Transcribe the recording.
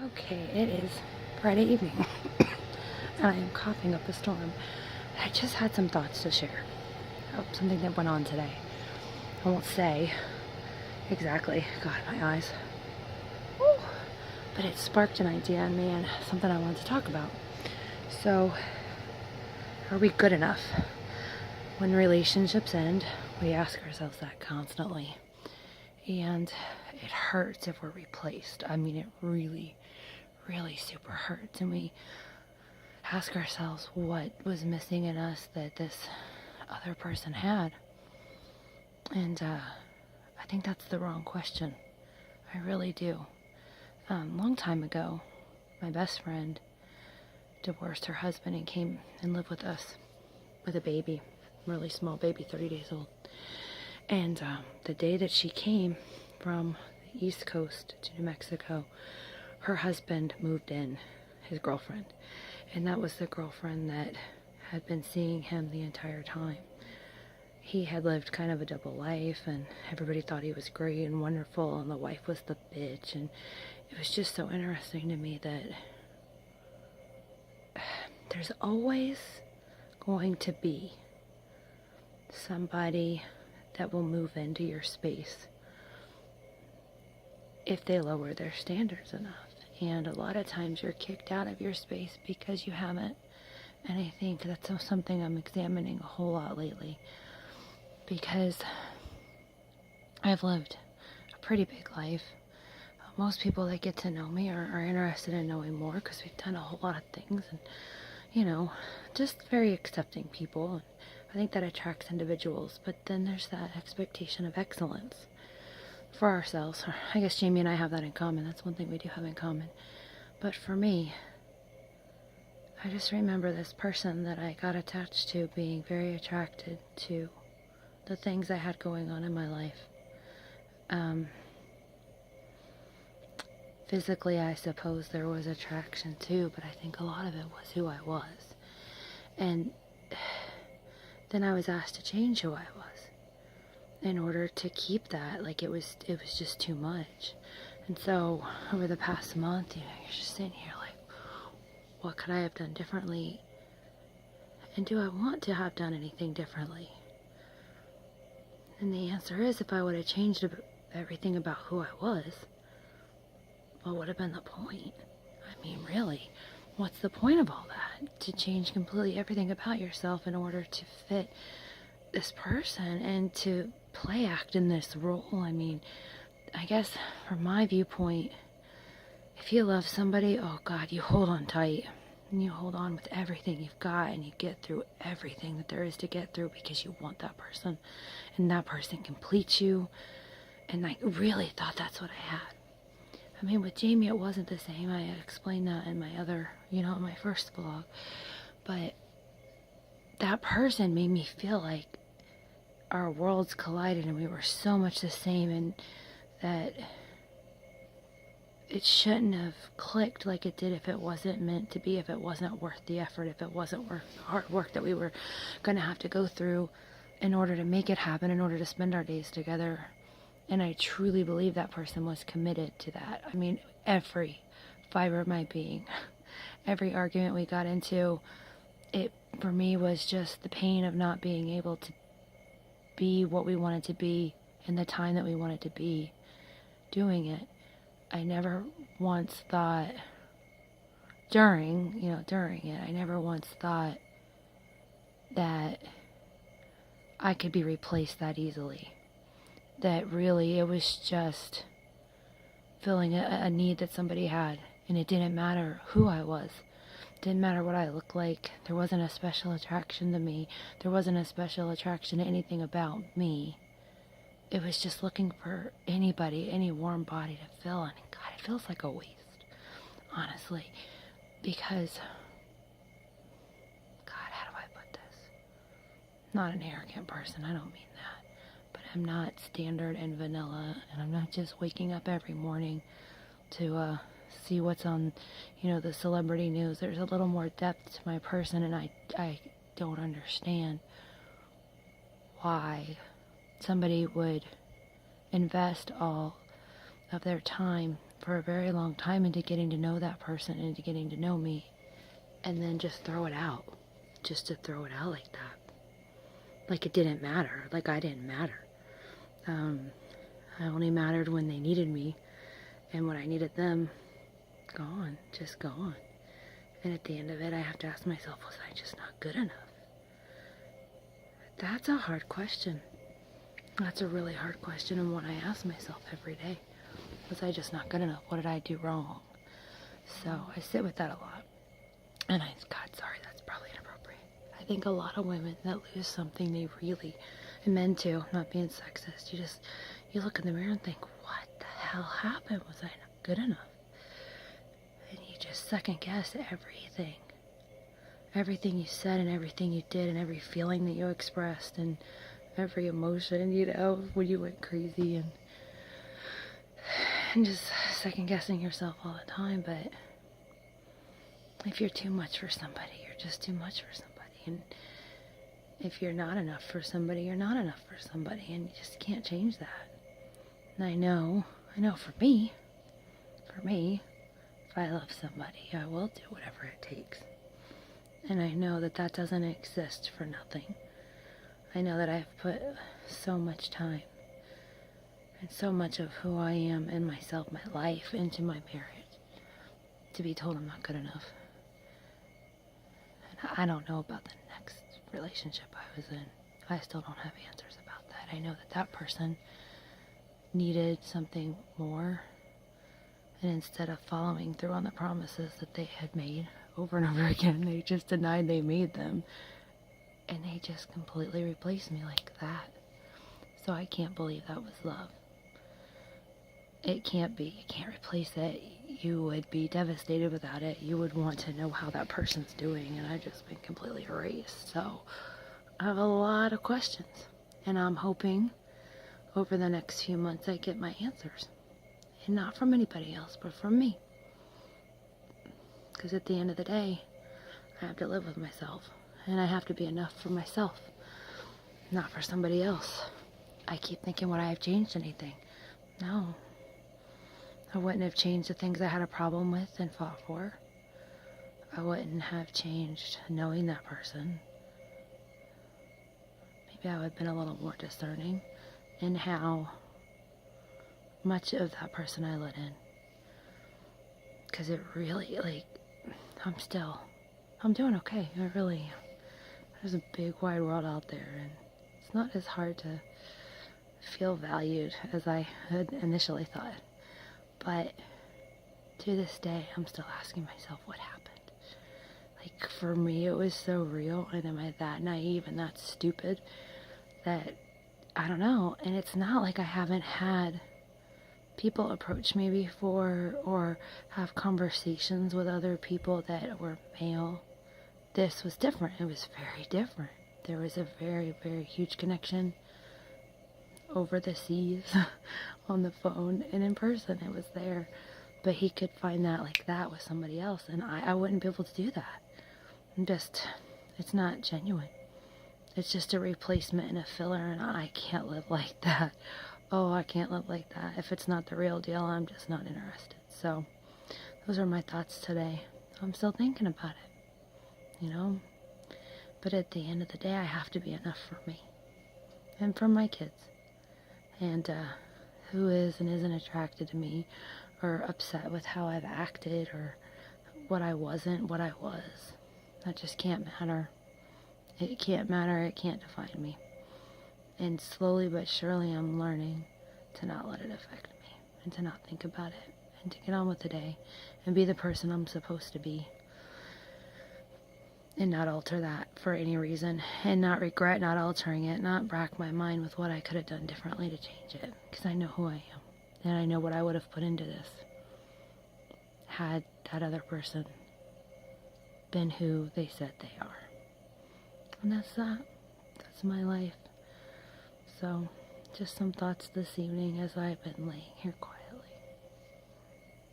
Okay, it is Friday evening, and I am coughing up a storm. I just had some thoughts to share of something that went on today. I won't say exactly. God, my eyes. Woo. But it sparked an idea in me and something I wanted to talk about. So, are we good enough? When relationships end, we ask ourselves that constantly. And it hurts if we're replaced. I mean, it really, really super hurts. And we ask ourselves what was missing in us that this other person had. And I think that's the wrong question. I really do. Long time ago, my best friend divorced her husband and came and lived with us with a baby, really small baby, 30 days old. And the day that she came from the East Coast to New Mexico, her husband moved in, his girlfriend. And that was the girlfriend that had been seeing him the entire time. He had lived kind of a double life, and everybody thought he was great and wonderful, and the wife was the bitch. And it was just so interesting to me that there's always going to be somebody that will move into your space if they lower their standards enough. And a lot of times you're kicked out of your space because you haven't. And I think that's something I'm examining a whole lot lately, because I've lived a pretty big life. Most people that get to know me are interested in knowing more because we've done a whole lot of things, and just very accepting people. And I think that attracts individuals, but then there's that expectation of excellence for ourselves. I guess Jamie and I have that in common. That's one thing we do have in common. But for me, I just remember this person that I got attached to being very attracted to the things I had going on in my life. Physically, I suppose there was attraction too, but I think a lot of it was who I was. And then I was asked to change who I was in order to keep that. Like, it was just too much. And so over the past month, you're just sitting here like, what could I have done differently? And do I want to have done anything differently? And the answer is, if I would have changed everything about who I was, what would have been the point? I mean, really, what's the point of all that? To change completely everything about yourself in order to fit this person and to play act in this role? I mean, I guess from my viewpoint, if you love somebody, oh God, you hold on tight. And you hold on with everything you've got, and you get through everything that there is to get through because you want that person, and that person completes you. And I really thought that's what I had. I mean, with Jamie, it wasn't the same. I explained that in my other, in my first vlog. But that person made me feel like our worlds collided and we were so much the same, and that it shouldn't have clicked like it did if it wasn't meant to be, if it wasn't worth the effort, if it wasn't worth the hard work that we were going to have to go through in order to make it happen, in order to spend our days together. And I truly believe that person was committed to that. I mean, every fiber of my being, every argument we got into, it for me was just the pain of not being able to be what we wanted to be in the time that we wanted to be doing it. I never once thought during it, I never once thought that I could be replaced that easily. That really, it was just filling a need that somebody had, and it didn't matter who I was. It didn't matter what I looked like. There wasn't a special attraction to me. There wasn't a special attraction to anything about me. It was just looking for anybody, any warm body to fill. And God, it feels like a waste, honestly, because, God, how do I put this? Not an arrogant person, I don't mean that. But I'm not standard and vanilla, and I'm not just waking up every morning to see what's on, the celebrity news. There's a little more depth to my person, and I don't understand why somebody would invest all of their time for a very long time into getting to know that person, into getting to know me, and then just throw it out. Just to throw it out like that. Like it didn't matter. Like I didn't matter. I only mattered when they needed me, and when I needed them, gone. Just gone. And at the end of it, I have to ask myself, was I just not good enough? That's a hard question. That's a really hard question, and one I ask myself every day. Was I just not good enough? What did I do wrong? So I sit with that a lot. And God, sorry, that's probably inappropriate. I think a lot of women that lose something they really, and men too, not being sexist, you look in the mirror and think, what the hell happened? Was I not good enough? And you just second guess everything. Everything you said and everything you did and every feeling that you expressed and every emotion, when you went crazy and just second guessing yourself all the time. But if you're too much for somebody, you're just too much for somebody. And if you're not enough for somebody, you're not enough for somebody. And you just can't change that. And I know for me, if I love somebody, I will do whatever it takes. And I know that that doesn't exist for nothing. I know that I've put so much time and so much of who I am and myself, my life, into my marriage to be told I'm not good enough. And I don't know about the next relationship I was in. I still don't have answers about that. I know that that person needed something more, and instead of following through on the promises that they had made over and over again, they just denied they made them, and they just completely replaced me like that. So I can't believe that was love. It can't be. You can't replace it. You would be devastated without it. You would want to know how that person's doing, and I've just been completely erased. So I have a lot of questions, and I'm hoping over the next few months I get my answers. And not from anybody else, but from me. Because at the end of the day, I have to live with myself. And I have to be enough for myself, not for somebody else. I keep thinking, would I have changed anything? No. I wouldn't have changed the things I had a problem with and fought for. I wouldn't have changed knowing that person. Maybe I would have been a little more discerning in how much of that person I let in. Because it really, I'm doing okay. There's a big wide world out there, and it's not as hard to feel valued as I had initially thought. But to this day, I'm still asking myself what happened. Like, for me, it was so real, and am I that naive and that stupid that, I don't know. And it's not like I haven't had people approach me before or have conversations with other people that were male. This was different. It was very different. There was a very, very huge connection over the seas, on the phone, and in person. It was there. But he could find that like that with somebody else, and I wouldn't be able to do that. It's not genuine. It's just a replacement and a filler, and I can't live like that. Oh, I can't live like that. If it's not the real deal, I'm just not interested. So, those are my thoughts today. I'm still thinking about it, But at the end of the day, I have to be enough for me. And for my kids. And who is and isn't attracted to me or upset with how I've acted or what I wasn't, what I was. That just can't matter. It can't matter. It can't define me. And slowly but surely I'm learning to not let it affect me and to not think about it and to get on with the day and be the person I'm supposed to be and not alter that for any reason and not regret not altering it, not rack my mind with what I could have done differently to change it, because I know who I am and I know what I would have put into this had that other person been who they said they are. And that's that. That's my life. So, just some thoughts this evening as I've been laying here quiet.